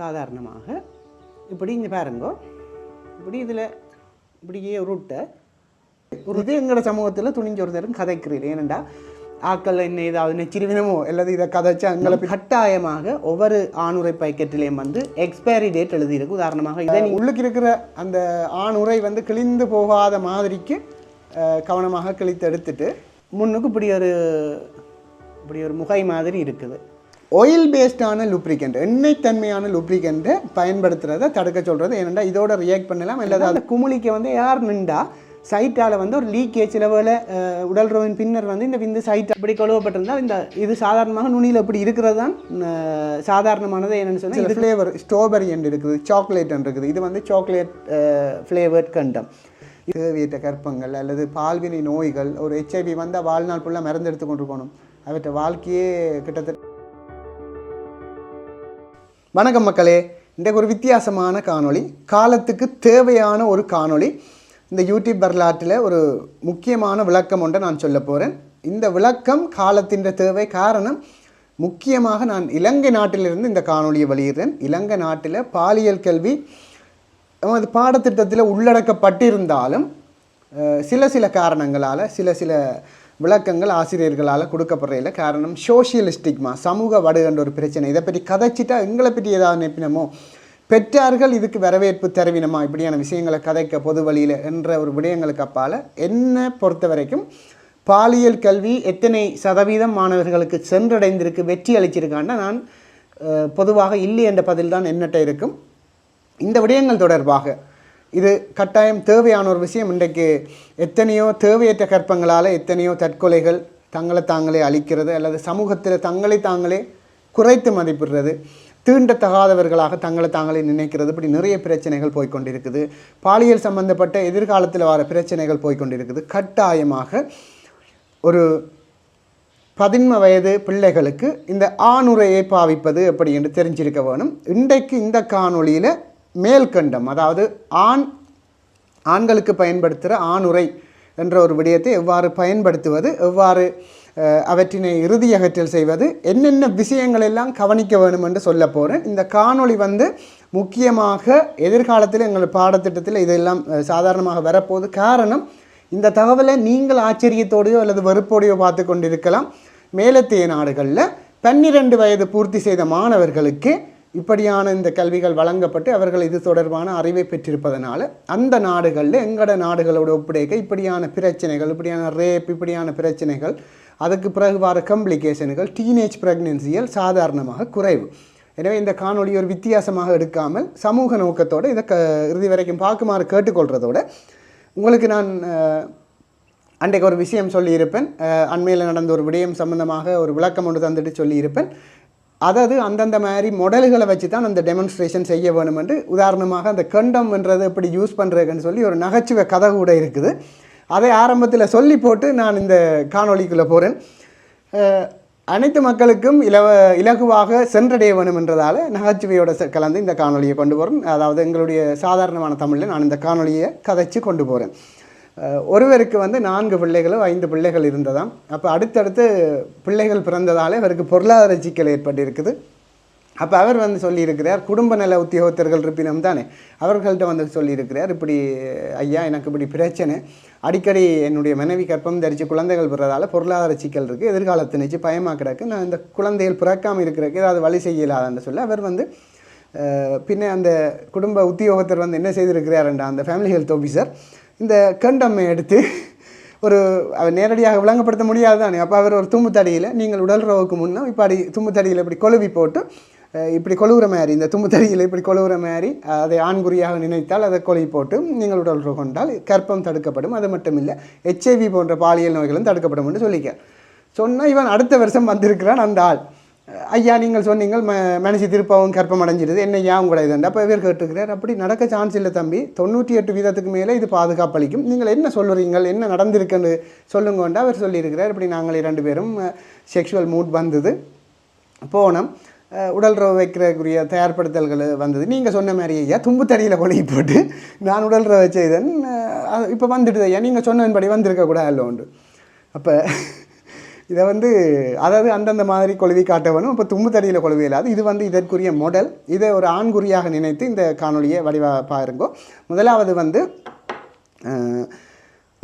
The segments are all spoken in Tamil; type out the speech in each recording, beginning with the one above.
சாதாரணமாக இப்படி இங்கே பாருங்கோ, இப்படி இதில் இப்படியே உருட்டை இது எங்களோட சமூகத்தில் துணிஞ்ச ஒரு தரம் கதைக்கிறீர். ஏனெண்டா ஆக்கள் என்ன ஏதாவது நெச்சிருவினமோ அல்லது இதை கதைச்சு அங்கே கட்டாயமாக ஒவ்வொரு ஆணுரை பாக்கெட்டிலையும் வந்து எக்ஸ்பைரி டேட் எழுதியிருக்கு. உதாரணமாக இதை உள்ளுக்கு இருக்கிற அந்த ஆணுரை வந்து கிழிந்து போகாத மாதிரிக்கு கவனமாக கிழித்து எடுத்துட்டு முன்னுக்கு இப்படி ஒரு முகை மாதிரி இருக்குது. ஆயில் பேஸ்டான லூப்ரிகண்ட், எண்ணெய் தன்மையான லூப்ரிகண்ட்டை பயன்படுத்துகிறத தடுக்க சொல்கிறது. ஏனெண்டா இதோட ரியாக்ட் பண்ணலாம். அல்லது அந்த குமிழிக்க வந்து யார் நின்றா சைட்டால் வந்து ஒரு லீக்கேஜ் லெவலில் உடல் ரோவின் பின்னர் வந்து இந்த விந்து சைட் அப்படி கழுவப்பட்டிருந்தால் இது சாதாரணமாக நுனியில் இப்படி இருக்கிறது தான் சாதாரணமானது. என்னென்னு சொன்னால் இது ஃப்ளேவர் ஸ்ட்ராபெரி என்று இருக்குது, சாக்லேட் இருக்குது. இது வந்து சாக்லேட் ஃப்ளேவர்ட் கண்டம். தேவையற்ற கற்பங்கள் அல்லது பால்வினை நோய்கள், ஒரு HIV வந்தால் வாழ்நாள் ஃபுல்லாக மருந்து எடுத்து கொண்டு போகணும். அவற்றை வாழ்க்கையே கிட்டத்தட்ட. வணக்கம் மக்களே, இன்றைக்கு ஒரு வித்தியாசமான காணொளி, காலத்துக்கு தேவையான ஒரு காணொளி. இந்த யூடியூப் வரலாற்றில் ஒரு முக்கியமான விளக்கம் ஒன்றை நான் சொல்ல போகிறேன். இந்த விளக்கம் காலத்தின் தேவை. காரணம், முக்கியமாக நான் இலங்கை நாட்டிலிருந்து இந்த காணொளியை வெளியிடுறேன். இலங்கை நாட்டில் பாலியல் கல்வி அது பாடத்திட்டத்தில் உள்ளடக்கப்பட்டிருந்தாலும் சில காரணங்களால் சில விளக்கங்கள் ஆசிரியர்களால் கொடுக்கப்படுறதில்ல. காரணம் சோஷியல் ஸ்டிக்மா, சமூக வடுகன்ற ஒரு பிரச்சனை. இதை பற்றி கதைச்சிட்டா எங்களை பற்றி ஏதாவது நினைப்பினமோ, பெற்றார்கள் இதுக்கு வரவேற்பு தருவினமா, இப்படியான விஷயங்களை கதைக்க பொது வழியில் என்ற ஒரு விடயங்களுக்கு அப்பால் என்னை பொறுத்த வரைக்கும் பாலியல் கல்வி எத்தனை சதவீதம் மாணவர்களுக்கு சென்றடைந்திருக்கு, வெற்றி அளிச்சிருக்கான்னா நான் பொதுவாக இல்லை என்ற பதில் தான் என்னட்ட இருக்கும். இந்த விடயங்கள் தொடர்பாக இது கட்டாயம் தேவையான ஒரு விஷயம். இன்றைக்கு எத்தனையோ தேவையற்ற கற்பங்களால் எத்தனையோ தற்கொலைகள், தங்களை தாங்களே அழிக்கிறது அல்லது சமூகத்தில் தங்களை தாங்களே குறைத்து மதிப்பிடுறது, தீண்டத்தகாதவர்களாக தங்களை தாங்களே நினைக்கிறது, இப்படி நிறைய பிரச்சனைகள் போய்கொண்டிருக்குது. பாலியல் சம்பந்தப்பட்ட எதிர்காலத்தில் வர பிரச்சனைகள் போய்கொண்டிருக்குது. கட்டாயமாக ஒரு 15 வயது பிள்ளைகளுக்கு இந்த ஆணுரையை பாவிப்பது எப்படி என்று தெரிஞ்சிருக்க வேணும். இன்றைக்கு இந்த காணொளியில் மேல்கண்டம், அதாவது ஆண்களுக்கு பயன்படுத்துகிற ஆணுரை என்ற ஒரு விடயத்தை எவ்வாறு பயன்படுத்துவது, எவ்வாறு அவற்றினை இறுதி அகற்றல் செய்வது, என்னென்ன விஷயங்கள் எல்லாம் கவனிக்க வேணும் என்று சொல்ல போகிறேன். இந்த காணொளி வந்து முக்கியமாக எதிர்காலத்தில் எங்கள் பாடத்திட்டத்தில் இதெல்லாம் சாதாரணமாக வரப்போகுது. காரணம், இந்த தகவலை நீங்கள் ஆச்சரியத்தோடையோ அல்லது வெறுப்போடையோ பார்த்து கொண்டிருக்கலாம். மேலத்தைய நாடுகளில் 12 வயது பூர்த்தி செய்த மாணவர்களுக்கு இப்படியான இந்த கல்விகள் வழங்கப்பட்டு அவர்கள் இது தொடர்பான அறிவை பெற்றிருப்பதனால அந்த நாடுகளில் எங்களோட நாடுகளோட ஒப்படைக்க இப்படியான பிரச்சனைகள், இப்படியான ரேப், இப்படியான பிரச்சனைகள், அதுக்கு பிறகு வர கம்ப்ளிகேஷன்கள், டீனேஜ் ப்ரெக்னென்சிகள் சாதாரணமாக குறைவு. எனவே இந்த காணொளி ஒரு வித்தியாசமாக எடுக்காமல் சமூக நோக்கத்தோடு இதை இறுதி வரைக்கும் பார்க்குமாறு கேட்டுக்கொள்கிறதோடு உங்களுக்கு நான் அன்றைக்கு ஒரு விஷயம் சொல்லியிருப்பேன். அண்மையில் நடந்த ஒரு விடயம் சம்பந்தமாக ஒரு விளக்கம் ஒன்று தந்துட்டு சொல்லியிருப்பேன். அதாவது அந்தந்த மாதிரி மாடல்களை வச்சு தான் அந்த டெமான்ஸ்ட்ரேஷன் செய்ய வேணும் என்று. உதாரணமாக அந்த கண்டம்ன்றது எப்படி யூஸ் பண்ணுறதுன்னு சொல்லி ஒரு நகைச்சுவை கதை கூட இருக்குது. அதை ஆரம்பத்தில் சொல்லி போட்டு நான் இந்த காணொளிக்குள்ளே போகிறேன். அனைத்து மக்களுக்கும் இலகுவாக சென்றடைய வேணும் என்றதால் நகைச்சுவையோட கலந்து இந்த காணொலியை கொண்டு போகிறேன். அதாவது எங்களுடைய சாதாரணமான தமிழில் நான் இந்த காணொலியை கதைச்சு கொண்டு போகிறேன். ஒருவருக்கு வந்து 4 பிள்ளைகளோ 5 பிள்ளைகள் இருந்ததாம். அப்போ அடுத்தடுத்து பிள்ளைகள் பிறந்ததால் அவருக்கு பொருளாதார சிக்கல் ஏற்பட்டிருக்குது. அப்போ அவர் வந்து சொல்லியிருக்கிறார், குடும்ப நல உத்தியோகத்தர்கள் இருப்பினும் தானே, அவர்கள்ட்ட வந்து சொல்லியிருக்கிறார், இப்படி ஐயா எனக்கு இப்படி பிரச்சனை, அடிக்கடி என்னுடைய மனைவி கற்பம் தரித்து குழந்தைகள் பிறதால் பொருளாதார சிக்கல் இருக்குது, எதிர்காலத்தை நினச்சி பயமாக கிடக்கு, நான் இந்த குழந்தைகள் பிறக்காமல் இருக்கிறதுக்கு ஏதாவது வழி செய்யலாதான்னு சொல்லி அவர் வந்து பின்ன அந்த குடும்ப உத்தியோகத்தர் வந்து என்ன செய்திருக்கிறாருண்டா, அந்த ஃபேமிலி ஹெல்த் ஆஃபீஸர் இந்த கண்டம்மை எடுத்து ஒரு நேரடியாக விளங்கப்படுத்த முடியாது தானே. அப்போ அவர் ஒரு தும்புத்தடியில், நீங்கள் உடல் ரோவுக்கு முன்னே இப்படி தும்புத்தடியில் இப்படி கொழுவி போட்டு இப்படி கொழுவுற மாதிரி, இந்த தும்புத்தடியில் இப்படி கொழுவுற மாதிரி அதை ஆண்குறியாக நினைத்தால் அதை கொழுவி போட்டு நீங்கள் உடல் ரோகம் கொண்டால் கற்பம் தடுக்கப்படும். அது மட்டும் இல்லை, HIV போன்ற பாலியல் நோய்களும் தடுக்கப்படும் என்று சொல்லிக்க சொன்னால் இவன் அடுத்த வருஷம் வந்திருக்கிறான் அந்த ஆள். ஐயா நீங்கள் சொன்னீங்கள் மனுஷி திருப்பவும் கற்பம் அடைஞ்சிடுது, என்ன ஏன் கூட இதுண்டு. அப்போ இவர் கேட்டுக்கிறார், அப்படி நடக்க சான்ஸ் இல்லை தம்பி, 98% மேலே இது பாதுகாப்பளிக்கும், நீங்கள் என்ன சொல்லுறீங்கள், என்ன நடந்திருக்குன்னு சொல்லுங்கோண்டா அவர் சொல்லியிருக்கிறார். இப்படி நாங்கள் 2 பேரும் செக்ஷுவல் மூட் வந்தது, போனோம், உடல் ரவ வைக்கிறக்குரிய தயார்படுத்தல்கள் வந்தது, நீங்கள் சொன்ன மாதிரி ஐயா தும்புத்தடியில் கொலை போட்டு நான் உடல் ரவ செய்தேன், இப்போ வந்துடுது ஐயா, நீங்கள் சொன்னபடி வந்திருக்கக்கூடாது உண்டு. அப்போ இதை வந்து அதாவது அந்தந்த மாதிரி கொழுவி காட்ட வேணும். இப்போ தும்பு தடியில் கொழுவி இல்லாது இது வந்து இதற்குரிய மாடல். இதை ஒரு ஆண்குறியாக நினைத்து இந்த காணொலியை பாருங்கோ. முதலாவது வந்து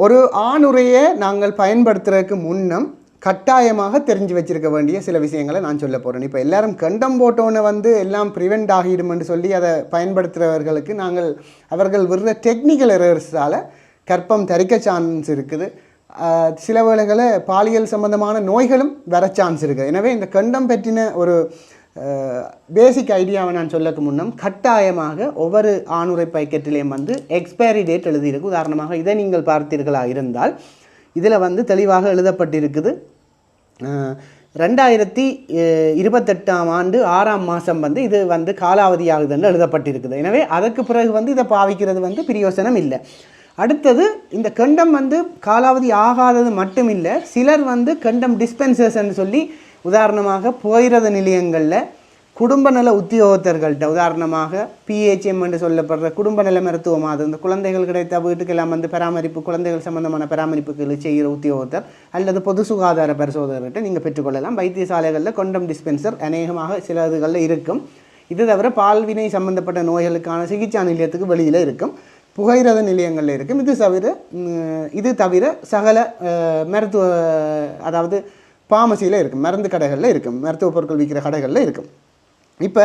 ஒரு ஆணுரையை நாங்கள் பயன்படுத்துறதுக்கு முன்னம் கட்டாயமாக தெரிஞ்சு வச்சிருக்க வேண்டிய சில விஷயங்களை நான் சொல்ல போகிறேன். இப்போ எல்லாரும் கண்டம் போட்டோன்னு வந்து எல்லாம் ப்ரிவெண்ட் ஆகிடும்னு சொல்லி அதை பயன்படுத்துகிறவர்களுக்கு அவர்கள் விடுற டெக்னிக்கல் எரர்ஸால் கற்பம் தரிக்க சான்ஸ் இருக்குது. சில வேளைகளை பாலியல் சம்பந்தமான நோய்களும் வர சான்ஸ் இருக்குது. எனவே இந்த கண்டம் பற்றின ஒரு பேசிக் ஐடியாவை நான் சொல்லக்கு முன்னம் கட்டாயமாக ஒவ்வொரு ஆணுரை பாக்கெட்டிலையும் வந்து எக்ஸ்பைரி டேட் எழுதியிருக்கு. உதாரணமாக இதை நீங்கள் பார்த்தீர்களாக இருந்தால் இதில் வந்து தெளிவாக எழுதப்பட்டிருக்குது 2028ஆம் ஆண்டு 6ஆம் மாதம் வந்து இது வந்து காலாவதியாகுதுன்னு எழுதப்பட்டிருக்குது. எனவே அதற்கு பிறகு வந்து இதை பாவிக்கிறது வந்து பிரயோசனம் இல்லை. அடுத்தது இந்த கண்டம் வந்து காலாவதி ஆகாதது மட்டும் இல்லை, சிலர் வந்து கண்டம் டிஸ்பென்சர்ஸ்ன்னு சொல்லி உதாரணமாக புகையிரத நிலையங்களில் குடும்ப நல உத்தியோகத்தர்கள்ட்ட உதாரணமாக PHM என்று சொல்லப்படுற குடும்ப நல மருத்துவமாக இந்த குழந்தைகள் கிடைத்த வீட்டுக்கெல்லாம் வந்து பராமரிப்பு குழந்தைகள் சம்பந்தமான பராமரிப்புகளை செய்கிற உத்தியோகத்தர் அல்லது பொது சுகாதார பரிசோதகர்கிட்ட நீங்கள் பெற்றுக்கொள்ளலாம். வைத்தியசாலைகளில் கொண்டம் டிஸ்பென்சர் அநேகமாக சில இதுகளில் இருக்கும். இது தவிர பால்வினை சம்பந்தப்பட்ட நோய்களுக்கான சிகிச்சை நிலையத்துக்கு வெளியில் இருக்கும், புகையிரத நிலையங்களில் இருக்கும். இது தவிர சகல மருத்துவ அதாவது ஃபார்மசியில் இருக்கும், மருந்து கடைகளில் இருக்கும், மருத்துவ பொருட்கள் விற்கிற கடைகளில் இருக்கும். இப்போ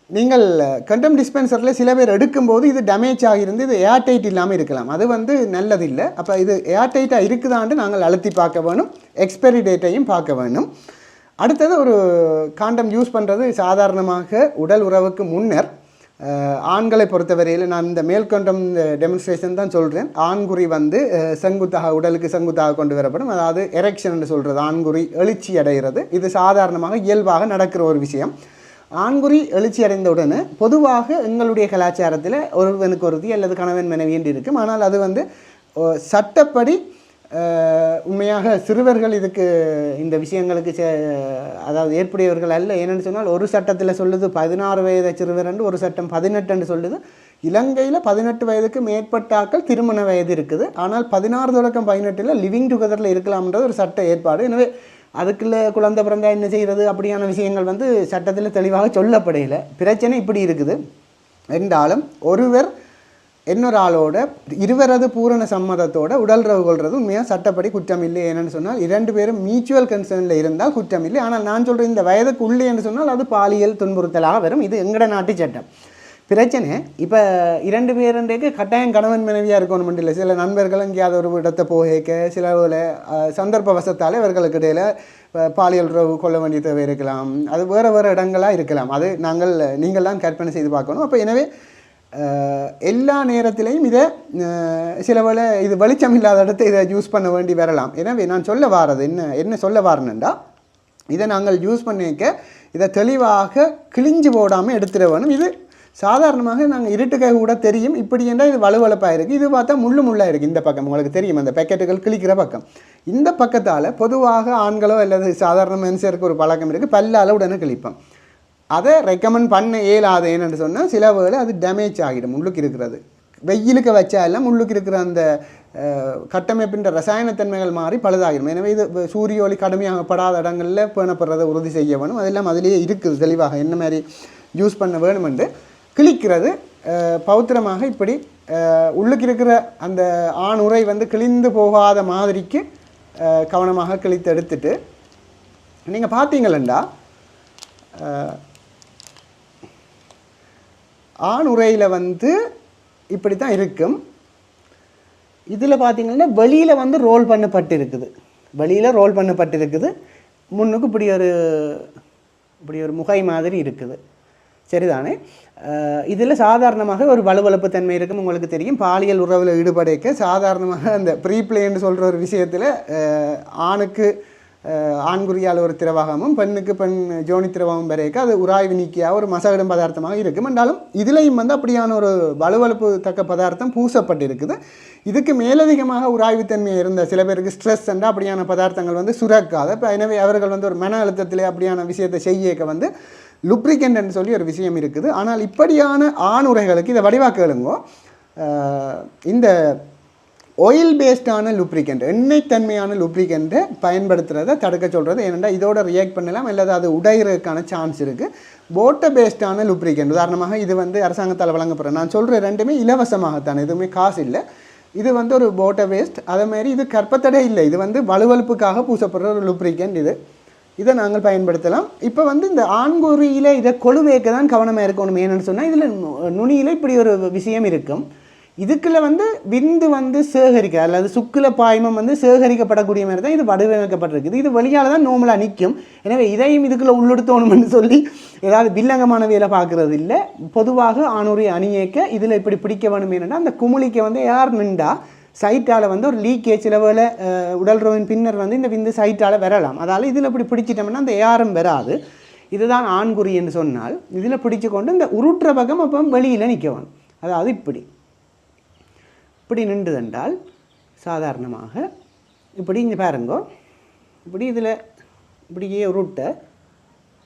நீங்கள் கண்டம் டிஸ்பென்சரில் சில பேர் எடுக்கும்போது இது டேமேஜ் ஆகியிருந்து இது ஏர்டைட் இல்லாமல் இருக்கலாம். அது வந்து நல்லதில்லை. அப்போ இது ஏர்டைட்டாக இருக்குதான்னு நாங்கள் அழுத்தி பார்க்க வேணும், எக்ஸ்பைரி டேட்டையும் பார்க்க வேணும். அடுத்தது ஒரு காண்டம் யூஸ் பண்ணுறது சாதாரணமாக உடல் உறவுக்கு முன்னர் ஆண்களை பொறுத்தவரையில் நான் இந்த மேல்கண்டம் டெமான்ஸ்ட்ரேஷன் தான் சொல்கிறேன். ஆண்குறி வந்து செங்குத்தாக உடலுக்கு செங்குத்தாக கொண்டு வரப்படும், அதாவது எரெக்ஷன் சொல்கிறது, ஆண்குறி எழுச்சி அடைகிறது. இது சாதாரணமாக இயல்பாக நடக்கிற ஒரு விஷயம். ஆண்குறி எழுச்சி அடைந்தவுடனே பொதுவாக எங்களுடைய கலாச்சாரத்தில் ஒருவனுக்கு ஒருத்தி அல்லது கணவன் மனைவி என்று இருக்கும். ஆனால் அது வந்து சட்டப்படி உண்மையாக சிறுவர்கள் இதுக்கு இந்த விஷயங்களுக்கு அதாவது ஏற்புடையவர்கள் அல்ல. ஏன்னு சொன்னால் ஒரு சட்டத்தில் சொல்லுது 16 வயது சிறுவர் என்று, ஒரு சட்டம் 18 என்று சொல்லுது. இலங்கையில் 18 வயதுக்கு மேற்பட்டாக்கள் திருமண வயது இருக்குது. ஆனால் 16 தொடக்கம் 18 லிவிங் டுகெதரில் இருக்கலாம்ன்றது ஒரு சட்ட ஏற்பாடு. எனவே அதுக்குள்ள குழந்தை பிறந்தா என்ன செய்கிறது அப்படியான விஷயங்கள் வந்து சட்டத்தில் தெளிவாக சொல்லப்படையில. பிரச்சனை இப்படி இருக்குது என்றாலும் ஒருவர் இன்னொரு ஆளோட இருவரது பூரண சம்மதத்தோட உடல்றவு கொள்வது உண்மையாக சட்டப்படி குற்றம் இல்லை. என்னென்னு சொன்னால் 2 பேரும் மியூச்சுவல் கன்சர்னில் இருந்தால் குற்றம் இல்லை. ஆனால் நான் சொல்கிறேன் இந்த வயதுக்கு உள்ளே என்று சொன்னால் அது பாலியல் துன்புறுத்தலாக வரும். இது எங்கட நாட்டு சட்டம். பிரச்சனை இப்போ 2 பேருன்றேக்கு கட்டாயம் கணவன் மனைவியாக இருக்கணும் இல்லை. சில நண்பர்கள் எங்கேயாவது ஒரு இடத்தை போக சில சந்தர்ப்ப வசத்தால் இவர்களுக்கு இடையில் பாலியல் உறவு கொள்ள வேண்டிய தேவை இருக்கலாம். அது வேறு வேறு இடங்களாக இருக்கலாம். அது நீங்கள் தான் கற்பனை செய்து பார்க்கணும். அப்போ எனவே எல்லா நேரத்திலையும் இதை சில வேளை இது வெளிச்சம் இல்லாத இடத்தை இதை யூஸ் பண்ண வேண்டி வரலாம். எனவே நான் சொல்ல வாரது என்ன சொல்ல வாரேன்னுண்டா, இதை நாங்கள் யூஸ் பண்ணிக்க இதை தெளிவாக கிழிஞ்சு போடாமல் எடுத்துட வேணும். இது சாதாரணமாக நாங்கள் இருட்டுக்காக கூட தெரியும். இப்படி என்றால் இது வலுவழுப்பாக இருக்குது. இது பார்த்தா முள்ளாக இருக்குது. இந்த பக்கம் உங்களுக்கு தெரியும், அந்த பேக்கெட்டுகள் கிழிக்கிற பக்கம். இந்த பக்கத்தால் பொதுவாக ஆண்களோ அல்லது சாதாரண மனுஷருக்கு ஒரு பழக்கம் இருக்குது, பல்லால் உடனே கிழிப்போம். அதை ரெக்கமெண்ட் பண்ண இயலாது. ஏன்னு சொன்னால் சில வேளை அது டேமேஜ் ஆகிடும். முள்ளுக்கு இருக்கிறது வெயிலுக்கு வச்சா எல்லாம் முள்ளுக்கு இருக்கிற அந்த கட்டமைப்பின்ற ரசாயனத்தன்மைகள் மாறி பழுதாகிடும். எனவே இது சூரிய ஒளி கடுமையாக படாத இடங்களில் பேணப்படுறதை உறுதி செய்ய வேணும். அதெல்லாம் அதிலேயே இருக்குது தெளிவாக என்ன மாதிரி யூஸ் பண்ண வேணுமென்று. கிழிக்கிறது பௌத்திரமாக இப்படி உள்ளுக்கு இருக்கிற அந்த ஆண் உரை வந்து கிழிந்து போகாத மாதிரிக்கு கவனமாக கிழித்து எடுத்துட்டு நீங்கள் பார்த்தீங்களா ஆண் உரையில் வந்து இப்படி தான் இருக்கும். இதில் பார்த்தீங்கன்னா வெளியில் வந்து ரோல் பண்ணப்பட்டிருக்குது. முன்னுக்கு இப்படி ஒரு முகை மாதிரி இருக்குது. சரிதானே? இதில் சாதாரணமாக ஒரு வலுவழுப்பு தன்மை இருக்கும். உங்களுக்கு தெரியும், பாலியல் உறவில் ஈடுபடைக்க சாதாரணமாக அந்த ப்ரீப்ளேன்னு சொல்கிற ஒரு விஷயத்தில் ஆணுக்கு ஆண்குறியால் ஒரு திரவகமும் பெண்ணுக்கு பெண் ஜோனி திரவகம் வரைக்க அது உராய்வு நீக்கியாக ஒரு மசகிடும் பதார்த்தமாக இருக்கும். என்றாலும் இதுலேயும் வந்து அப்படியான ஒரு வலுவழுப்பு தக்க பதார்த்தம் பூசப்பட்டிருக்குது. இதுக்கு மேலதிகமாக உராய்வுத்தன்மை இருந்த சில பேருக்கு ஸ்ட்ரெஸ் என்ற அப்படியான பதார்த்தங்கள் வந்து சுரக்காது. இப்போ எனவே அவர்கள் வந்து ஒரு மன அழுத்தத்திலே அப்படியான விஷயத்தை செய்யக்க வந்து லுப்ரிகன்ட்னு சொல்லி ஒரு விஷயம் இருக்குது. ஆனால் இப்படியான ஆணுரைகளுக்கு இதை வடிவாக்க எழுங்கோ. இந்த ஆயில் பேஸ்டான லூப்ரிகண்ட், எண்ணெய் தன்மையான லூப்ரிகண்ட்டை பயன்படுத்துகிறத தடுக்க சொல்கிறது. ஏனென்றால் இதோட ரியாக்ட் பண்ணலாம் அல்லது அது உடைகிறதுக்கான சான்ஸ் இருக்குது. வாட்டர் பேஸ்டான லூப்ரிகண்ட், உதாரணமாக இது வந்து அரசாங்கத்தால் வழங்கப்படுற, நான் சொல்கிற ரெண்டுமே இலவசமாகத்தான், எதுவுமே காசு இல்லை. இது வந்து ஒரு வாட்டர் பேஸ்ட். அதேமாதிரி இது கற்பத்தடை இல்லை, இது வந்து வலுவழுப்புக்காக பூசப்படுற ஒரு லூப்ரிகண்ட். இதை நாங்கள் பயன்படுத்தலாம். இப்போ வந்து இந்த ஆண்குறியில் இதை கொழுவேக்க தான் கவனமாக இருக்கணும். ஏன்னு சொன்னால் இதில் நுனியில் இப்படி ஒரு விஷயம் இருக்கும். இதுக்குள்ள வந்து விந்து வந்து சேகரிக்க அல்லது சுக்கில பாய்மம் வந்து சேகரிக்கப்படக்கூடிய மாதிரி தான் இது வடிவமைக்கப்பட்டிருக்குது. இது வழியால் தான் நோமலாக நிற்கும். எனவே இதையும் இதுக்குள்ளே உள்ளெடுத்தோணும்னு சொல்லி ஏதாவது வில்லங்கமான வேலை பார்க்குறது இல்லை. பொதுவாக ஆணுரி அணியேக்க இதில் இப்படி பிடிக்க வேணும். என்னென்னா அந்த குமுளிக்க வந்து யார் நின்றா சைட்டால் வந்து ஒரு லீக்கேஜ் சில வேலை உடல்றவின் பின்னர் வந்து இந்த விந்து சைட்டால் வரலாம். அதால் இதில் இப்படி பிடிச்சிட்டோம்னா அந்த யாரும் வராது. இதுதான் ஆண்குறி என்று சொன்னால் இதில் பிடிச்சு கொண்டு இந்த உருட்டுற பக்கம் அப்போ வெளியில் நிற்க வேணும். அதாவது இப்படி நின்றுதென்றால் சாதாரணமாக இப்படி இங்கே பாருங்கோ, இப்படி இதில் இப்படியே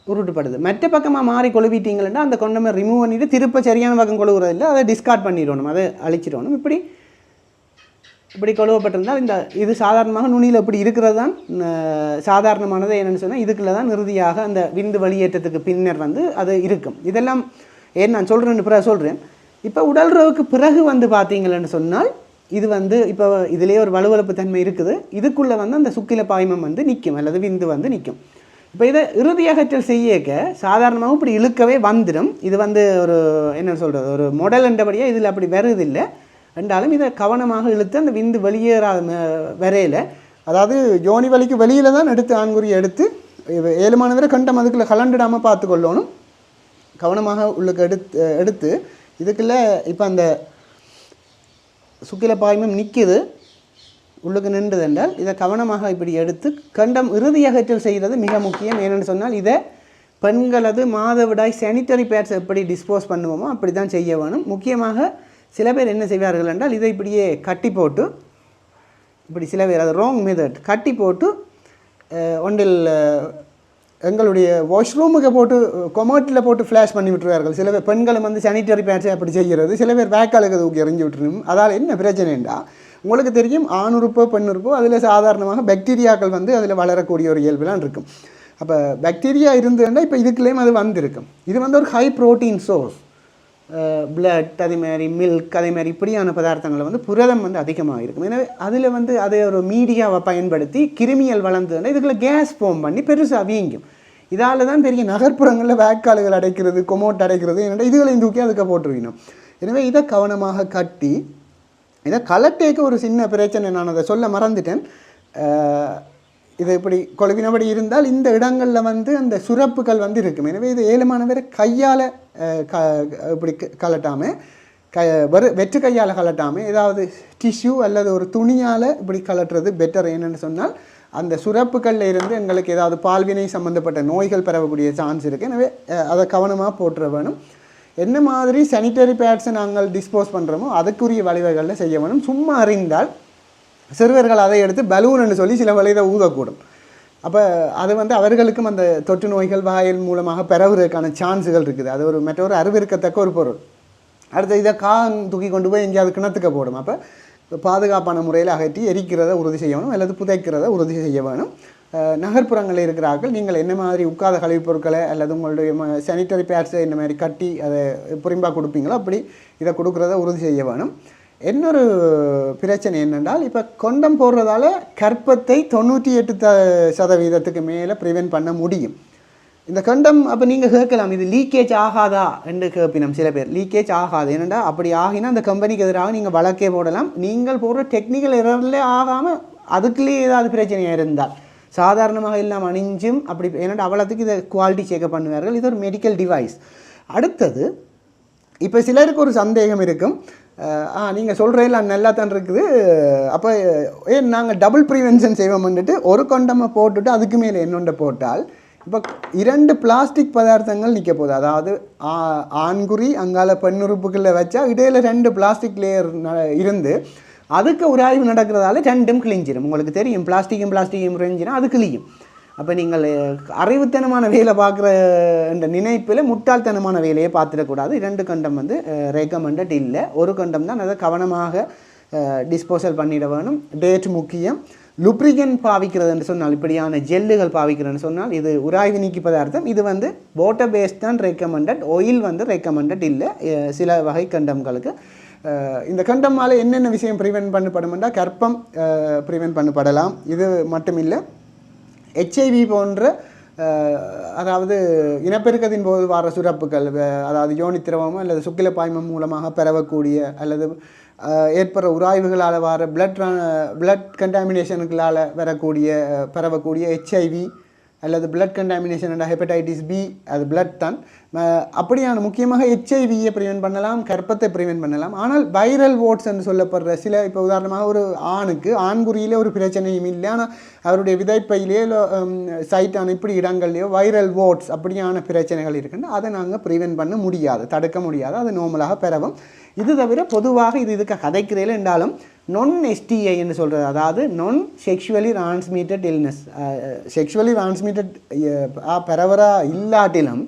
உருட்டுப்படுது. மற்ற பக்கமாக மாறி கொழுவிட்டீங்கன்னா அந்த கொண்டமை ரிமூவ் பண்ணிவிட்டு திருப்ப சரியான பக்கம் கொழுவுறதில்லை, அதை டிஸ்கார்ட் பண்ணிடணும், அதை அழிச்சிடணும். இப்படி கொழுவப்பட்டிருந்தால் இது சாதாரணமாக நுனியில் இப்படி இருக்கிறது தான் சாதாரணமானது. என்னென்னு சொன்னால் இதுக்குள்ள தான் இறுதியாக அந்த விந்து வெளியேற்றத்துக்கு பின்னர் வந்து அது இருக்கும். இதெல்லாம் ஏன் நான் சொல்கிறேன்னு பிறகு சொல்கிறேன். இப்போ உடல்றவுக்கு பிறகு வந்து பார்த்தீங்களன்னு சொன்னால் இது வந்து இப்போ இதிலே ஒரு வலுவழுப்பு தன்மை இருக்குது. இதுக்குள்ளே வந்து அந்த சுக்கில பாய்மம் வந்து நிற்கும் அல்லது விந்து வந்து நிற்கும். இப்போ இதை இறுதியகற்றல் செய்யக்க சாதாரணமாக இப்படி இழுக்கவே வந்துடும். இது வந்து ஒரு என்ன சொல்கிறது, ஒரு மாடல் என்றபடியாக இதில் அப்படி வருதில்லை என்றாலும் இதை கவனமாக இழுத்து அந்த விந்து வெளியேறாத வரையில், அதாவது யோனி வலிக்கு வெளியில் தான் எடுத்து ஆண்குறியை எடுத்து 7 மாதவரை கண்டம் அதுக்குள்ளே கலண்டுடாமல் பார்த்து கொள்ளணும். கவனமாக உள்ளுக்கு எடுத்து இதுக்குள்ளே இப்போ அந்த சுக்கில பாய்மம் நிற்கிது உள்ளுக்கு நின்றுது என்றால் இதை கவனமாக இப்படி எடுத்து கண்டம் இறுதியகற்றல் செய்கிறது மிக முக்கியம். ஏனென்று சொன்னால் இதை பெண்களது மாதவிடாய் சானிட்டரி பேட்ஸ் எப்படி டிஸ்போஸ் பண்ணுவோமோ அப்படி தான் செய்ய வேணும். முக்கியமாக சில பேர் என்ன செய்வார்கள் என்றால் இதை இப்படியே கட்டி போட்டு இப்படி சில பேர் அது ராங் மெத்தட் கட்டி போட்டு ஒன்றில் எங்களுடைய வாஷ்ரூமுக்கு போட்டு கொமோட்டில் போட்டு ஃப்ளாஷ் பண்ணி விட்டுருவார்கள். சில பேர் பெண்களும் வந்து சானிட்டரி பேட்ஸை அப்படி செய்கிறது. சில பேர் வேக்காலுக்கு தூக்கி எறிஞ்சு விட்டுரும். அதால் என்ன பிரச்சனைண்டா, உங்களுக்கு தெரியும் ஆணுறுப்போ பெண்ணுறுப்போ அதில் சாதாரணமாக பாக்டீரியாக்கள் வந்து அதில் வளரக்கூடிய ஒரு இயல்புலாம் இருக்கும். அப்போ பாக்டீரியா இருந்ததுன்னா இப்போ இதுக்குள்ளேயும் அது வந்திருக்கும். இது வந்து ஒரு ஹை ப்ரோட்டீன் சோர்ஸ். பிளட் அதேமாதிரி மில்க் அதேமாதிரி இப்படியான பதார்த்தங்களை வந்து புரதம் வந்து அதிகமாக இருக்கும். எனவே அதில் வந்து அதை ஒரு மீடியாவை பயன்படுத்தி கிருமியல் வளர்ந்ததுன்னா இதுக்குள்ளே கேஸ் ஃபார்ம் பண்ணி பெருசாக வீங்கும். இதால் தான் பெரிய நகர்ப்புறங்களில் வேக்காலுகள் அடைக்கிறது, கொமோட் அடைக்கிறது, என்னென்னா இதுகளையும் தூக்கி அதுக்கு போட்டுருக்கணும். எனவே இதை கவனமாக கட்டி இதை கலட்டேக்க ஒரு சின்ன பிரச்சனை, நான் அதை சொல்ல மறந்துட்டேன். இது இப்படி கொழுவினபடி இருந்தால் இந்த இடங்களில் வந்து அந்த சுரப்புகள் வந்து இருக்கும். எனவே இது 7 மாதவரை கையால் இப்படி கலட்டாமல் வெற்று கையால் கலட்டாமல் ஏதாவது டிஷ்யூ அல்லது ஒரு துணியால் இப்படி கலட்டுறது பெட்டர். என்னென்னு சொன்னால் அந்த சுரப்புகளில் இருந்து எங்களுக்கு ஏதாவது பால்வினை சம்மந்தப்பட்ட நோய்கள் பரவக்கூடிய சான்ஸ் இருக்குது. எனவே அதை கவனமாக போட்டுற வேணும். என்ன மாதிரி சானிட்டரி பேட்ஸை நாங்கள் டிஸ்போஸ் பண்ணுறோமோ அதுக்குரிய வழிவகைகளில் செய்ய வேணும். சும்மா அறிந்தால் சிறுவர்கள் அதை எடுத்து பலூன்னு சொல்லி சில வழியை ஊதக்கூடும். அப்போ அது வந்து அவர்களுக்கும் அந்த தொற்று நோய்கள் வாயில் மூலமாக பரவுறதுக்கான சான்ஸுகள் இருக்குது. அது ஒரு மற்றொரு அறிவிருக்கத்தக்க ஒரு பொருள். அடுத்து இதை தூக்கி கொண்டு போய் எங்கேயாவது கிணத்துக்க போடும். அப்போ பாதுகாப்பான முறையில் அகற்றி எரிக்கிறத உறுதி செய்ய வேணும் அல்லது புதைக்கிறத உறுதி செய்ய வேணும். நகர்ப்புறங்களில் இருக்கிறார்கள் நீங்கள் என்ன மாதிரி உட்காத கழிவுப் பொருட்களை அல்லது உங்களுடைய சானிட்டரி பேட்ஸை என்ன மாதிரி கட்டி அதை புரிம்பாக கொடுப்பீங்களோ அப்படி இதை கொடுக்குறத உறுதி செய்ய வேணும். இன்னொரு பிரச்சனை என்னென்றால் இப்போ கொண்டம் போடுறதால கர்ப்பத்தை 98% மேலே ப்ரிவென்ட் பண்ண முடியும். இந்த கண்டம் அப்போ நீங்கள் கேட்கலாம், இது லீக்கேஜ் ஆகாதா என்று கேட்பினோம். சில பேர் லீக்கேஜ் ஆகாது, ஏனெண்டா அப்படி ஆகினா அந்த கம்பெனிக்கு எதிராக நீங்கள் வழக்கே போடலாம். நீங்கள் போடுற டெக்னிக்கல் எரர்லே ஆகாமல் அதுக்குள்ளேயே ஏதாவது பிரச்சனையாக இருந்தால் சாதாரணமாக இல்லாமல் அணிஞ்சும் அப்படி, ஏன்னா அவ்வளோத்துக்கு இதை குவாலிட்டி செக்அப் பண்ணுவார்கள். இது ஒரு மெடிக்கல் டிவைஸ். அடுத்தது இப்போ சிலருக்கு ஒரு சந்தேகம் இருக்கும், நீங்கள் சொல்கிறதெல்லாம் நல்லா தான் இருக்குது, அப்போ நாங்கள் டபுள் ப்ரிவென்ஷன் செய்வோம்னுட்டு ஒரு கொண்டமை போட்டுட்டு அதுக்கு மேலே என்னொன்றை போட்டால் இப்போ 2 பிளாஸ்டிக் பதார்த்தங்கள் நிற்க போகுது. அதாவது ஆண்குறி அங்கால பெண்ணுறுப்புகளில் வச்சா இடையில் 2 பிளாஸ்டிக் லேயர் இருந்து அதுக்கு ஒரு ஆய்வு நடக்கிறதால 2ம் கிழிஞ்சிடும். உங்களுக்கு தெரியும் பிளாஸ்டிக்கும் இருந்துச்சுன்னா அது கிழியும். அப்போ நீங்கள் அறிவுத்தனமான வேலை பார்க்குற இந்த நினைப்பில் முட்டாள்தனமான வேலையை பார்த்துடக்கூடாது. 2 கண்டம் வந்து ரெக்கமெண்டட் இல்லை, ஒரு கண்டம் தான். அதை கவனமாக டிஸ்போசல் பண்ணிட வேணும். டேட் முக்கியம். லுப்ரிகன் பாவிக்கிறது என்று சொன்னால், இப்படியான ஜெல்லுகள் பாவிக்கிறதுன்னு சொன்னால் இது உராய்வு நீக்கி பதார்த்தம். இது வந்து வாட்டர் பேஸ்ட் தான் ரெக்கமெண்டட், ஆயில் வந்து ரெக்கமெண்டட் இல்லை சில வகை கண்டம்களுக்கு. இந்த கண்டம்மால் என்னென்ன விஷயம் ப்ரிவென்ட் பண்ணப்படுமெண்டா, கர்ப்பம் ப்ரிவென்ட் பண்ணப்படலாம். இது மட்டும் இல்லை, HIV போன்ற அதாவது இனப்பெருக்கத்தின் போது வர சுரப்புகள், அதாவது யோனித்திரவம் அல்லது சுக்கில பாய்மம் மூலமாக பெறக்கூடிய அல்லது ஏற்படுற உராய்வுகளால் வர பிளட் கண்டாமினேஷனுக்களால் பரவக்கூடிய HIV அல்லது பிளட் கண்டாமினேஷன் ஹெப்படைட்டிஸ் B, அது பிளட் தான். அப்படியான முக்கியமாக HIV-யை ப்ரிவென்ட் பண்ணலாம், கர்ப்பத்தை ப்ரிவென்ட் பண்ணலாம். ஆனால் வைரல் வோட்ஸ் என்று சொல்லப்படுற சில, இப்போ உதாரணமாக ஒரு ஆணுக்கு ஆண்குறியிலே ஒரு பிரச்சனையும் இல்லை, ஆனால் அவருடைய விதைப்பையிலேயோ சைட்டான இப்படி இடங்கள்லையோ வைரல் வோட்ஸ் அப்படியான பிரச்சனைகள் இருக்குன்னு அதை நாங்கள் ப்ரிவென்ட் பண்ண முடியாது, தடுக்க முடியாது, அது நார்மலாக பெறவும். இது தவிர பொதுவாக இதுக்கு கதைக்கிறேன் என்றாலும் non-STI என்று சொல்கிறது, அதாவது நான் sexually transmitted illness, sexually transmitted பரவராக இல்லாட்டிலும்,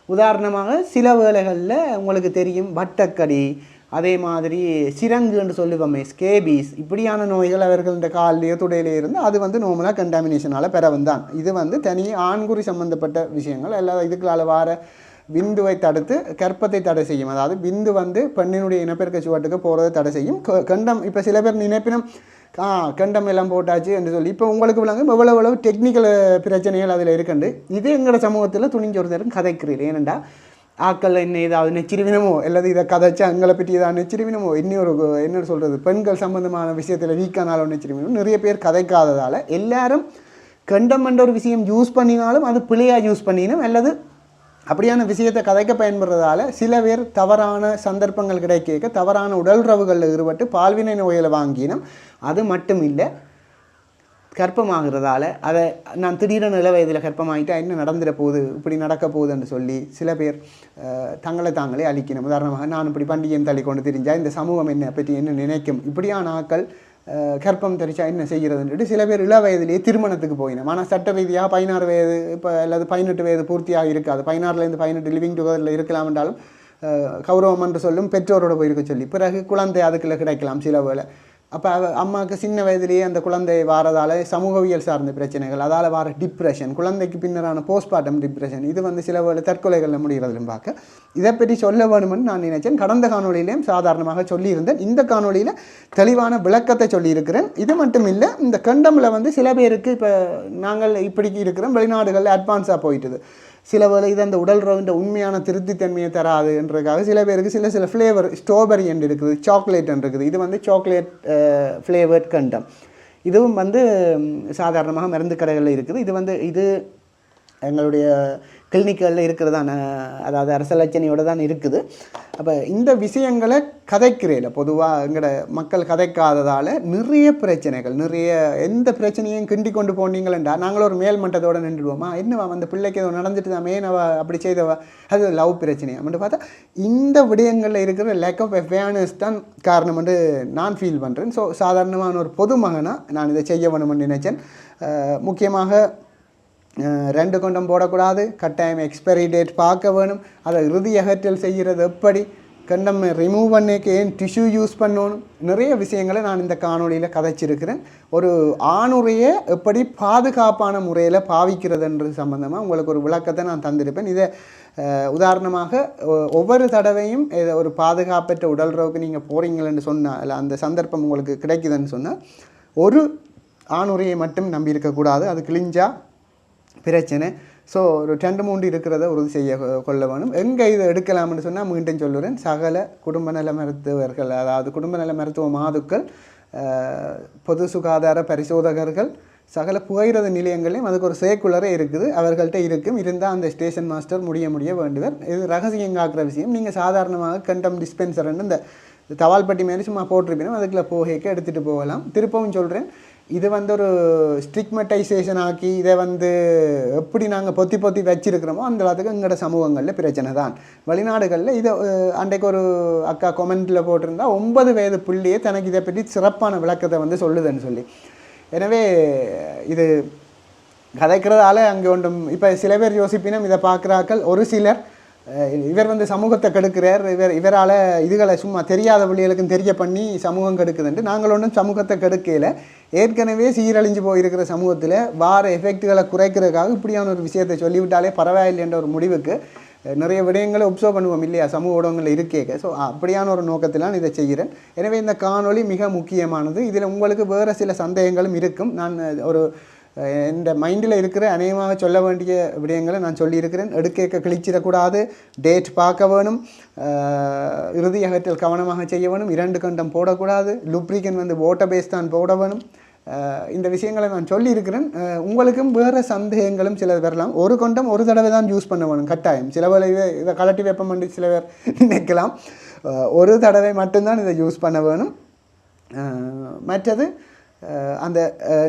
உதாரணமாக சில வேளைகளில் உங்களுக்கு தெரியும் வட்டக்கடி, அதே மாதிரி சிரங்கு என்று சொல்லுவோமே ஸ்கேபீஸ், இப்படியான நோய்கள் அவர்கள்ட காலிலேயோ துடையிலேயோ இருந்து அது வந்து நார்மலாக கண்டாமினேஷனால் பெறவந்தான். இது வந்து தனி ஆண்குறி சம்மந்தப்பட்ட விஷயங்கள். எல்லா இதுக்களால் வார விந்துவை தடுத்து கர்ப்பத்தை தடை செய்யும். அதாவது விந்து வந்து பெண்ணினுடைய இனப்பெருக்க சுவட்டுக்கு போகிறதை தடை செய்யும். கண்டம், இப்போ சில பேர் நினைப்பினும் கண்டம் எல்லாம் போட்டாச்சு என்று சொல்லி, இப்போ உங்களுக்கு விளங்கும் எவ்வளவு டெக்னிக்கல் பிரச்சனைகள் அதில் இருக்குண்டு. இது எங்களோட சமூகத்தில் துணிஞ்சு ஒரு நேரம் கதைக்கிறீர்கள். ஏனெண்டா ஆக்கள் என்ன ஏதாவது நெச்சிருவினமோ அல்லது இதை கதைச்சா எங்களை பற்றி ஏதாவது நெச்சிருவினமோ, என்ன சொல்கிறது, பெண்கள் சம்பந்தமான விஷயத்தில் வீக்கானாலும் நெச்சிருவினமோ நிறைய பேர் கதைக்காததால் எல்லாரும் கண்டம் என்ற ஒரு விஷயம் யூஸ் பண்ணினாலும் அது பிழையாக யூஸ் பண்ணினும் அல்லது அப்படியான விஷயத்தை கதைக்க பயன்படுறதால சில பேர் தவறான சந்தர்ப்பங்கள் கிடைக்க தவறான உடல்றவுகளில் ஈடுபட்டு பால்வினை நோயில் வாங்கினோம். அது மட்டும் இல்லை, கர்ப்பமாகிறதால அதை நான் திடீரென இள வயதில் கர்ப்பமாகிட்டா என்ன நடந்துட போகுது, இப்படி நடக்க போகுதுன்னு சொல்லி சில பேர் தங்களை தாங்களே அழிக்கணும். உதாரணமாக நான் இப்படி பண்டிகையும் தள்ளி கொண்டு தெரிஞ்சால் இந்த சமூகம் என்னை பற்றி என்ன நினைக்கும், இப்படியான ஆக்கள் கர்ப்பம் தெரிச்சா என்ன செய்கிறதுன்ட்டு சில பேர் இள வயதிலேயே திருமணத்துக்கு போயினோம். ஆனால் சட்ட ரீதியாக 16 வயது இப்போ அல்லது 18 வயது பூர்த்தியாக இருக்காது, 16லேருந்து 18 லிவிங் டுகெதரில் இருக்கலாம் என்றாலும் கௌரவம் என்று சொல்லும் பெற்றோரோட போயிருக்க சொல்லி பிறகு குழந்தை அதுக்குள்ளே கிடைக்கலாம் சில வேளை. அப்போ அம்மாவுக்கு சின்ன வயதிலேயே அந்த குழந்தை வாரதால் சமூகவியல் சார்ந்த பிரச்சனைகள், அதால் வர டிப்ரெஷன், குழந்தைக்கு பின்னரான போஸ்ட்மார்ட்டம் டிப்ரெஷன், இது வந்து சில வேளை தற்கொலைகளில் முடிகிறதுலும் பார்க்க இதை பற்றி சொல்ல வேணுமென்னு நான் நினைச்சேன். கடந்த காணொலியிலையும் சாதாரணமாக சொல்லியிருந்தேன். இந்த காணொலியில் தெளிவான விளக்கத்தை சொல்லியிருக்கிறேன். இது மட்டும் இல்லை, இந்த கண்டமில் வந்து சில பேருக்கு இப்போ நாங்கள் இப்படி இருக்கிறோம், வெளிநாடுகளில் அட்வான்ஸாக போயிட்டுது. சில வேளை இது அந்த உடல் ரவுண்ட உண்மையான திருப்தித்தன்மையை தராது என்றதுக்காக சில பேருக்கு சில ஃப்ளேவர், ஸ்ட்ராபெரி என்று இருக்குது, சாக்லேட் என்று இருக்குது. இது வந்து சாக்லேட் ஃப்ளேவர்ட் கண்டம். இதுவும் வந்து சாதாரணமாக மருந்து கடைகளில் இருக்குது. இது எங்களுடைய கிளினிக்குகளில் இருக்கிறதான, அதாவது அரசலட்சணையோடு தான் இருக்குது. அப்போ இந்த விஷயங்களை கதைக்கிறேன். பொதுவாக எங்களோட மக்கள் கதைக்காததால் நிறைய பிரச்சனைகள், எந்த பிரச்சனையும் கிண்டி கொண்டு போனீங்களா நாங்களும் ஒரு மேல் மட்டத்தோடு நின்றுடுவோமா, என்னவா அந்த பிள்ளைக்கு ஏதோ நடந்துட்டு தான் மேனவா அப்படி செய்தவா, அது லவ் பிரச்சனையா அப்படின்னு பார்த்தா இந்த விடயங்களில் இருக்கிற லேக் ஆஃப் அவேர்னஸ் தான் காரணம் என்று நான் ஃபீல் பண்ணுறேன். ஸோ சாதாரணமான ஒரு பொதுமகனாக நான் இதை செய்ய வேணும்னு நினைச்சேன். முக்கியமாக 2 கொண்டம் போடக்கூடாது, கட்டாயம் எக்ஸ்பைரி டேட் பார்க்க வேணும், அதை இறுதி அகற்றல் செய்கிறது எப்படி, கண்டம் ரிமூவ் பண்ணிக்க ஏன் டிஷ்யூ யூஸ் பண்ணணும், நிறைய விஷயங்களை நான் இந்த காணொலியில் கதைச்சிருக்கிறேன். ஒரு ஆணுரையை எப்படி பாதுகாப்பான முறையில் பாவிக்கிறதுன்றது சம்மந்தமாக உங்களுக்கு ஒரு விளக்கத்தை நான் தந்திருப்பேன். இதை உதாரணமாக ஒவ்வொரு தடவையும் ஒரு பாதுகாப்பற்ற உடல்றவுக்கு நீங்கள் போகிறீங்களன்னு சொன்னால், இல்லை அந்த சந்தர்ப்பம் உங்களுக்கு கிடைக்குதுன்னு சொன்னால், ஒரு ஆணுரையை மட்டும் நம்பி இருக்கக்கூடாது, அது கிழிஞ்சா பிரச்சனை. ஸோ ஒரு 2-3 இருக்கிறத உறுதி செய்ய கொள்ள வேணும். எங்கே இதை எடுக்கலாம்னு சொன்னால் மீண்டும் சொல்லுறேன், சகல குடும்ப நல மருத்துவர்கள், அதாவது குடும்ப நல மருத்துவ மாதுக்கள், பொது சுகாதார பரிசோதகர்கள், சகல புகையிரத நிலையங்களையும் அதுக்கு ஒரு சேர்க்குலரே இருக்குது, அவர்கள்ட்ட இருந்தால் அந்த ஸ்டேஷன் மாஸ்டர் முடிய வேண்டுவர். இது ரகசியம் காக்கிற விஷயம். நீங்கள் சாதாரணமாக கண்டம் டிஸ்பென்சர்ன்னு இந்த தவால்பட்டி மேலே சும்மா போட்டிருப்பீங்க, அதுக்குள்ளே போகைக்கு எடுத்துகிட்டு போகலாம். திருப்பவும் சொல்கிறேன், இது வந்து ஒரு ஸ்டிக்மட்டைசேஷன் ஆக்கி இதை வந்து எப்படி நாங்கள் பொத்தி வச்சிருக்கிறோமோ அந்த அளவுக்கு எங்களோட சமூகங்களில் பிரச்சனை தான். வெளிநாடுகளில் இதை அன்றைக்கு ஒரு அக்கா கொமெண்ட்டில் போட்டிருந்தா 9 வயது புள்ளியே தனக்கு இதை பற்றி சிறப்பான விளக்கத்தை வந்து சொல்லுதுன்னு சொல்லி. எனவே இது கதைக்கிறதால அங்கே ஒன்றும் இப்போ சில பேர் யோசிப்பினும் இதை பார்க்குறாக்கள், ஒரு சிலர் இவர் வந்து சமூகத்தை கெடுக்கிறார், இவரால் இதுகளை சும்மா தெரியாத பிள்ளைகளுக்கும் தெரிய பண்ணி சமூகம் கெடுக்குதுன்ட்டு நாங்கள் ஒன்றும் சமூகத்தை கெடுக்கையில் ஏற்கனவே சீரழிஞ்சு போயிருக்கிற சமூகத்தில் வார எஃபெக்டுகளை குறைக்கிறதுக்காக இப்படியான ஒரு விஷயத்தை சொல்லிவிட்டாலே பரவாயில்லைன்ற ஒரு முடிவுக்கு நிறைய விடயங்களை ஒப்சர்வ் பண்ணுவோம் இல்லையா சமூக ஊடகங்களில் இருக்கேங்க. ஸோ அப்படியான ஒரு நோக்கத்திலாம் இதை செய்கிறேன். எனவே இந்த காணொளி மிக முக்கியமானது. இதில் உங்களுக்கு வேறு சில சந்தேகங்களும் இருக்கும். நான் ஒரு இந்த மைண்டில் இருக்கிற அநேகமாக சொல்ல வேண்டிய விடயங்களை நான் சொல்லியிருக்கிறேன். எடுக்க கிழிச்சிடக்கூடாது, டேட் பார்க்க வேணும், இறுதி அகற்றல் கவனமாக செய்ய வேணும், 2 கண்டம் போடக்கூடாது, லுப்ரிகன் வந்து வாட்டர் பேஸ் தான் போட வேணும். இந்த விஷயங்களை நான் சொல்லியிருக்கிறேன். உங்களுக்கும் வேறு சந்தேகங்களும் சில வரலாம். ஒரு கொண்டம் ஒரு தடவை தான் யூஸ் பண்ண வேணும் கட்டாயம். சில வேலை இதை கலட்டி வைப்பம் பண்ணி சில பேர் நினைக்கலாம். ஒரு தடவை மட்டும்தான் இதை யூஸ் பண்ண வேணும். மற்றது அந்த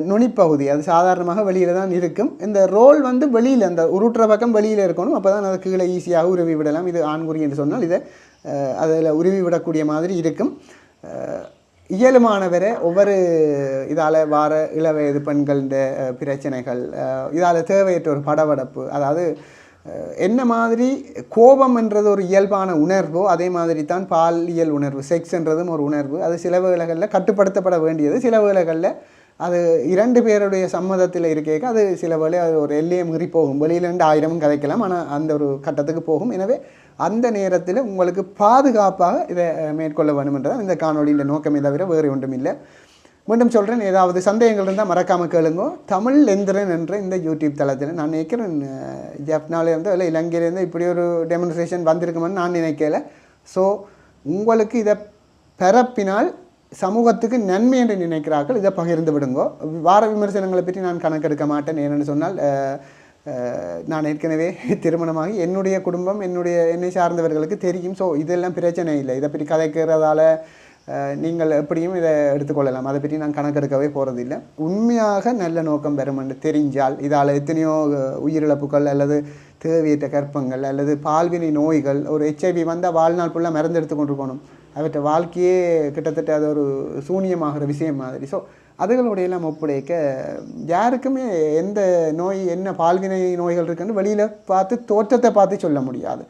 நுனிப்பகுதி அது சாதாரணமாக வெளியில் தான் இருக்கும். இந்த ரோல் வந்து வெளியில் அந்த உருட்டுற பக்கம் வெளியில் இருக்கணும். அப்போ தான் அது கீழே ஈஸியாக உருவி விடலாம். இது ஆண்குறி என்று சொன்னால் இதை அதில் உருவி விடக்கூடிய மாதிரி இருக்கும். இயலுமானவரை ஒவ்வொரு இதால் வார இளவயது பெண்களின் பிரச்சனைகள், இதால் தேவையற்ற ஒரு படபடப்பு, அதாவது என்ன மாதிரி கோபம்ன்றது ஒரு இயல்பான உணர்வோ அதே மாதிரி தான் பாலியல் உணர்வு, செக்ஸ்ன்றதும் ஒரு உணர்வு. அது சில வேளைகளில் கட்டுப்படுத்தப்பட வேண்டியது, சில வேளைகளில் அது 2 பேருடைய சம்மதத்தில் இருக்கேக்க அது சில வேளை அது ஒரு எல்லையை மீறி போகும். வெளியிலேருந்து 1000 கதைக்கலாம், ஆனால் அந்த ஒரு கட்டத்துக்கு போகும். எனவே அந்த நேரத்தில் உங்களுக்கு பாதுகாப்பாக இதை மேற்கொள்ள வேணுமென்றதான் இந்த காணொலியின் நோக்கமே தவிர வேறு ஒன்றும் இல்லை. மீண்டும் சொல்கிறேன், ஏதாவது சந்தேகங்கள் இருந்தால் மறக்காமல் கேளுங்கோ. தமிழ் எந்திரன் என்ற இந்த யூடியூப் தளத்தில் நான் நினைக்கிறேன் ஜப்னாலேருந்து இல்லை இலங்கையிலேருந்து இப்படி ஒரு டெமான்ஸ்ட்ரேஷன் வந்திருக்குமென்னு நான் நினைக்கல. ஸோ உங்களுக்கு இதை பரப்பினால் சமூகத்துக்கு நன்மை என்று நினைக்கிறார்கள், இதை பகிர்ந்து விடுங்கோ. வார விமர்சனங்களை பற்றி நான் கணக்கெடுக்க மாட்டேன். ஏன்னு சொன்னால் நான் ஏற்கனவே திருமணமாகி என்னுடைய குடும்பம் என்னை சார்ந்தவர்களுக்கு தெரியும். ஸோ இதெல்லாம் பிரச்சனை இல்லை. இதை பற்றி கதைக்கிறதால நீங்கள் எப்படியும் இதை எடுத்துக்கொள்ளலாம். அதை பற்றி நான் கணக்கெடுக்கவே போகிறதில்லை. உண்மையாக நல்ல நோக்கம் பெறும் என்று தெரிஞ்சால் இதால் எத்தனையோ உயிரிழப்புகள் அல்லது தேவையற்ற கற்பங்கள் அல்லது பால்வினை நோய்கள், ஒரு HIV வந்தால் வாழ்நாள் ஃபுல்லாக மருந்து எடுத்து கொண்டு போகணும், அவற்றை வாழ்க்கையே கிட்டத்தட்ட அது ஒரு சூனியமாகிற விஷயம் மாதிரி. ஸோ அதுகளோடையெல்லாம் ஒப்படைக்க யாருக்குமே எந்த நோய் என்ன பால்வினை நோய்கள் இருக்குன்னு வெளியில் பார்த்து தோற்றத்தை பார்த்து சொல்ல முடியாது.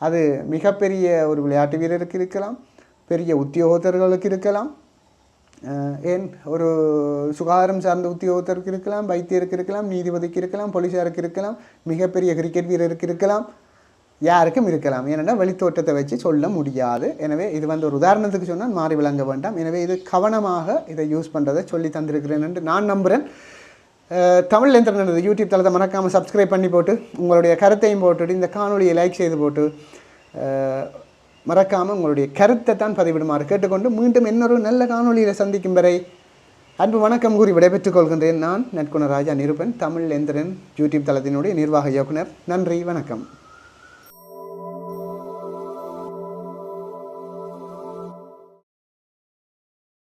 அது மிகப்பெரிய ஒரு விளையாட்டு வீரருக்கு இருக்கலாம், பெரிய உத்தியோகத்தர்களுக்கு இருக்கலாம், ஏன் ஒரு சுகாதாரம் சார்ந்த உத்தியோகத்தருக்கு இருக்கலாம், வைத்தியருக்கு இருக்கலாம், நீதிபதிக்கு இருக்கலாம், போலீஸாருக்கு இருக்கலாம், மிகப்பெரிய கிரிக்கெட் வீரருக்கு இருக்கலாம், யாருக்கும் இருக்கலாம். ஏன்னா வெளித்தோட்டத்தை வச்சு சொல்ல முடியாது. எனவே இது வந்து ஒரு உதாரணத்துக்கு சொன்னால் மாறி விளங்க வேண்டாம். எனவே இது கவனமாக இதை யூஸ் பண்ணுறதை சொல்லி தந்திருக்கிறேன் என்று நான் நம்புகிறேன். தமிழ் எந்திரன் யூடியூப் தளத்தை மறக்காமல் சப்ஸ்கிரைப் பண்ணி போட்டு உங்களுடைய கருத்தையும் போட்டுட்டு இந்த காணொலியை லைக் செய்து போட்டு மறக்காமல் உங்களுடைய கருத்தை தான் பதிவிடுமாறு கேட்டுக்கொண்டு மீண்டும் இன்னொரு நல்ல காணொலியில் சந்திக்கும் வரை அன்பு வணக்கம் கூறி விடைபெற்றுக் கொள்கின்றேன். நான் நற்குணராஜா நிருபன், தமிழ் எந்திரன் யூடியூப் தளத்தினுடைய நிர்வாக இயக்குனர். நன்றி, வணக்கம்.